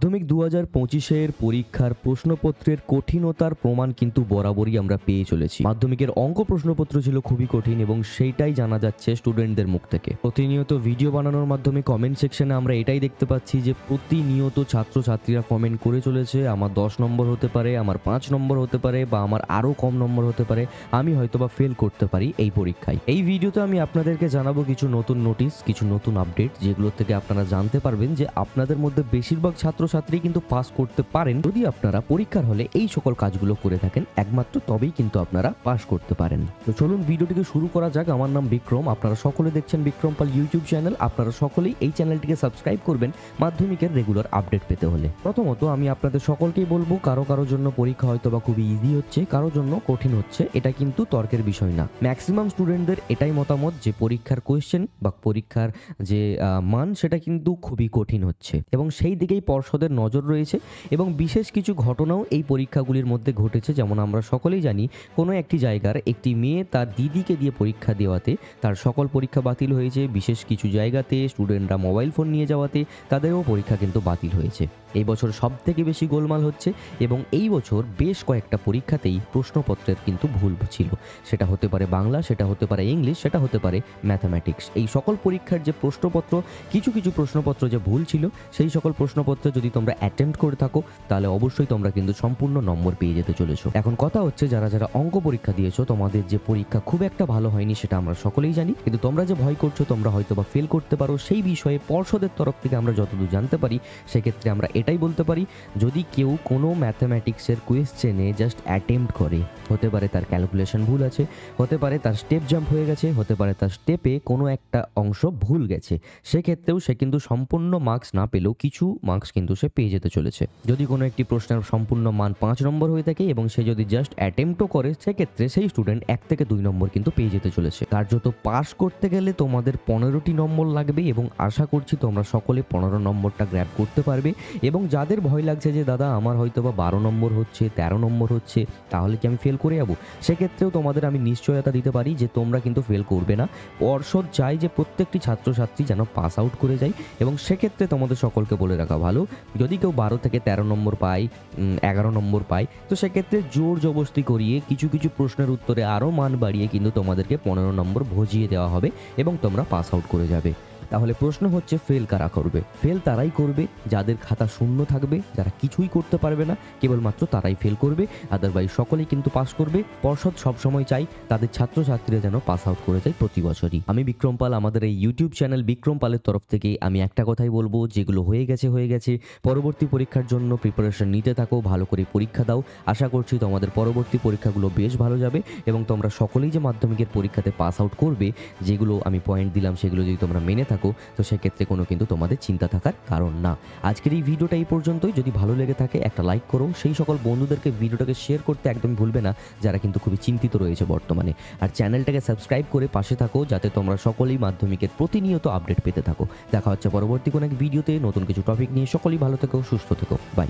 মাধ্যমিক 2025-এর পরীক্ষার প্রশ্নপত্রের কঠিনতার প্রমাণ কিন্তু বরাবরই আমরা পেয়ে চলেছি। মাধ্যমিকের অঙ্ক প্রশ্নপত্র ছিল খুবই কঠিন এবং সেইটাই জানা যাচ্ছে স্টুডেন্টদের মুখ থেকে। প্রতিনিয়ত ভিডিও বানানোর মাধ্যমে কমেন্ট সেকশনে আমরা এটাই দেখতে পাচ্ছি যে প্রতিনিয়ত ছাত্রছাত্রীরা কমেন্ট করে চলেছে, আমার 10 নম্বর হতে পারে, আমার 5 নম্বর হতে পারে বা আমার আরও কম নম্বর হতে পারে, আমি হয়তোবা ফেল করতে পারি এই পরীক্ষায়। এই ভিডিওতে আমি আপনাদেরকে জানাবো কিছু নতুন নোটিশ, কিছু নতুন আপডেট, যেগুলোর থেকে আপনারা জানতে পারবেন যে আপনাদের মধ্যে বেশিরভাগ ছাত্রছাত্রী কিন্তু পাস করতে পারেন যদি আপনারা পরীক্ষার হলে এই সকল কাজগুলো করে থাকেন। একমাত্র তবেই কিন্তু আপনারা পাস করতে পারেন। তো চলুন ভিডিওটিকে শুরু করা যাক। আমার নাম বিক্রম, আপনারা সকলে দেখছেন বিক্রম পাল ইউটিউব চ্যানেল। আপনারা সকলেই এই চ্যানেলটিকে সাবস্ক্রাইব করবেন মাধ্যমিকের রেগুলার আপডেট পেতে হলে। প্রথমত আমি আপনাদের সকলকেই বলবো, কারো জন্য পরীক্ষা হয়তো বা খুবই ইজি হচ্ছে, কারোর জন্য কঠিন হচ্ছে, এটা কিন্তু তর্কের বিষয় না। ম্যাক্সিমাম স্টুডেন্টদের এটাই মতামত যে পরীক্ষার কোয়েশ্চেন বা পরীক্ষার যে মান সেটা কিন্তু খুবই কঠিন হচ্ছে এবং সেই দিকেই পর্ষদের নজর রয়েছে এবং বিশেষ কিছু ঘটনাও এই পরীক্ষাগুলির মধ্যে ঘটেছে। যেমন আমরা সকলেই জানি, কোনো একটি জায়গার একটি মেয়ে তার দিদিকে দিয়ে পরীক্ষা দেওয়াতে তার সকল পরীক্ষা বাতিল হয়েছে। বিশেষ কিছু জায়গাতে স্টুডেন্টরা মোবাইল ফোন নিয়ে যাওয়াতে তাদেরও পরীক্ষা কিন্তু বাতিল হয়েছে। এই বছর সব থেকে বেশি গোলমাল হচ্ছে এবং এই বছর বেশ কয়েকটা পরীক্ষাতেই প্রশ্নপত্রের কিন্তু ভুল ছিল। সেটা হতে পারে বাংলা, সেটা হতে পারে ইংলিশ, সেটা হতে পারে ম্যাথামেটিক্স। এই সকল পরীক্ষার যে প্রশ্নপত্র, কিছু প্রশ্নপত্র যে ভুল ছিল, সেই সকল প্রশ্নপত্র যদি তোমরা অ্যাটেম্প্ট করে থাকো তাহলে অবশ্যই তোমরা কিন্তু সম্পূর্ণ নম্বর পেয়ে যেতে চলেছো। এখন কথা হচ্ছে, যারা অঙ্ক পরীক্ষা দিয়েছো তোমাদের যে পরীক্ষা খুব একটা ভালো হয়নি সেটা আমরা সকলেই জানি, কিন্তু তোমরা যে ভয় করছো তোমরা হয়তো বা ফেল করতে পারো, সেই বিষয়ে পর্ষদের তরফ থেকে আমরা যতদূর জানতে পারি সেক্ষেত্রে আমরা এটাই বলতে পারি, যদি কেউ কোনো ম্যাথামেটিক্সের কোয়েশ্চেনে জাস্ট অ্যাটেম্প্ট করে, হতে পারে তার ক্যালকুলেশন ভুল আছে, হতে পারে তার স্টেপ জাম্প হয়ে গেছে, হতে পারে তার স্টেপে কোনো একটা অংশ ভুল গেছে, সেক্ষেত্রেও সে কিন্তু সম্পূর্ণ মার্কস না পেলেও কিছু মার্কস কিন্তু সে পেয়ে যেতে চলেছে। যদি কোনো একটি প্রশ্নের সম্পূর্ণ মান 5 নম্বর হয়ে থাকে এবং সে যদি জাস্ট অ্যাটেম্প্টও করে, সেক্ষেত্রে সেই স্টুডেন্ট 1 থেকে 2 নম্বর কিন্তু পেয়ে যেতে চলেছে। কার্যত পাস করতে গেলে তোমাদের 15টি নম্বর লাগবে এবং আশা করছি তোমরা সকলে 15 নম্বরটা গ্র্যাব করতে পারবে। এবং যাদের ভয় লাগছে যে দাদা আমার হয়তো বা 12 নম্বর হচ্ছে, 13 নম্বর হচ্ছে, তাহলে কি আমি ফেল করে যাবো, সেক্ষেত্রেও তোমাদের আমি নিশ্চয়তা দিতে পারি যে তোমরা কিন্তু ফেল করবে না। পর্ষদ চাই যে প্রত্যেকটি ছাত্রছাত্রী যেন পাস আউট করে যায় এবং সেক্ষেত্রে তোমাদের সকলকে বলে রাখা ভালো, যদি কেউ 12 থেকে 13 নম্বর পায়, 11 নম্বর পায়, তো সেক্ষেত্রে জোর জবরদস্তি করিয়ে কিছু প্রশ্নের উত্তরে আরও মান বাড়িয়ে কিন্তু তোমাদেরকে 15 নম্বর ভজিয়ে দেওয়া হবে এবং তোমরা পাস আউট করে যাবে। তাহলে প্রশ্ন হচ্ছে, ফেল কারা করবে? ফেল তারাই করবে যাদের খাতা শূন্য থাকবে, যারা কিছুই করতে পারবে না, কেবলমাত্র তারাই ফেল করবে। আদারওয়াইজ সকলেই কিন্তু পাস করবে। পর্ষদ সবসময় চাই তাদের ছাত্রছাত্রীরা যেন পাস আউট করে যায় প্রতি বছরই। আমি বিক্রম পাল, আমাদের এই ইউটিউব চ্যানেল বিক্রম পালের তরফ থেকে আমি একটা কথাই বলবো, যেগুলো হয়ে গেছে, পরবর্তী পরীক্ষার জন্য প্রিপারেশন নিতে থাকো, ভালো করে পরীক্ষা দাও। আশা করছি তোমাদের পরবর্তী পরীক্ষাগুলো বেশ ভালো যাবে এবং তোমরা সকলেই যে মাধ্যমিকের পরীক্ষাতে পাস আউট করবে, যেগুলো আমি পয়েন্ট দিলাম সেগুলো যদি তোমরা মেনে থাকো, তো সেক্ষেত্রে কোনো কিন্তু তোমাদের চিন্তা থাকার কারণ না। আজকের এই ভিডিওটা এই পর্যন্তই। যদি ভালো লেগে থাকে একটা লাইক করো, সেই সকল বন্ধুদেরকে ভিডিওটাকে শেয়ার করতে একদম ভুলবে না যারা কিন্তু খুবই চিন্তিত রয়েছে বর্তমানে। আর চ্যানেলটাকে সাবস্ক্রাইব করে পাশে থাকো, যাতে তোমরা সকলেই মাধ্যমিকের প্রতিনিয়ত আপডেট পেতে থাকো। দেখা হচ্ছে পরবর্তী কোনো এক ভিডিওতে নতুন কিছু টপিক নিয়ে। সকলেই ভালো থেকো, সুস্থ থেকো, বাই।